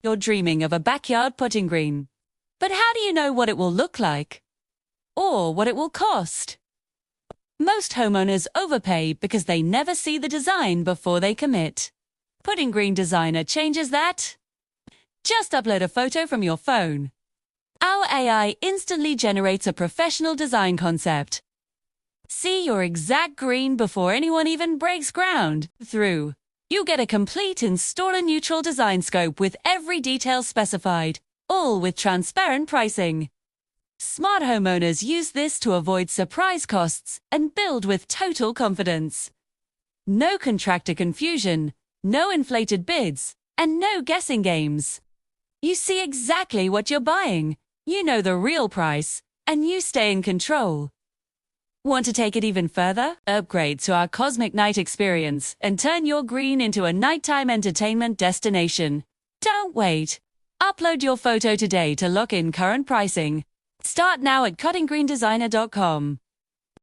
You're dreaming of a backyard putting green. But how do you know what it will look like? Or what it will cost? Most homeowners overpay because they never see the design before they commit. Putting Green Designer changes that. Just upload a photo from your phone. Our AI instantly generates a professional design concept. See your exact green before anyone even breaks ground. Through. You get a complete installer-neutral design scope with every detail specified, all with transparent pricing. Smart homeowners use this to avoid surprise costs and build with total confidence. No contractor confusion, no inflated bids, and no guessing games. You see exactly what you're buying, you know the real price, and you stay in control. Want to take it even further? Upgrade to our Cosmic Night experience and turn your green into a nighttime entertainment destination. Don't wait. Upload your photo today to lock in current pricing. Start now at cuttinggreendesigner.com.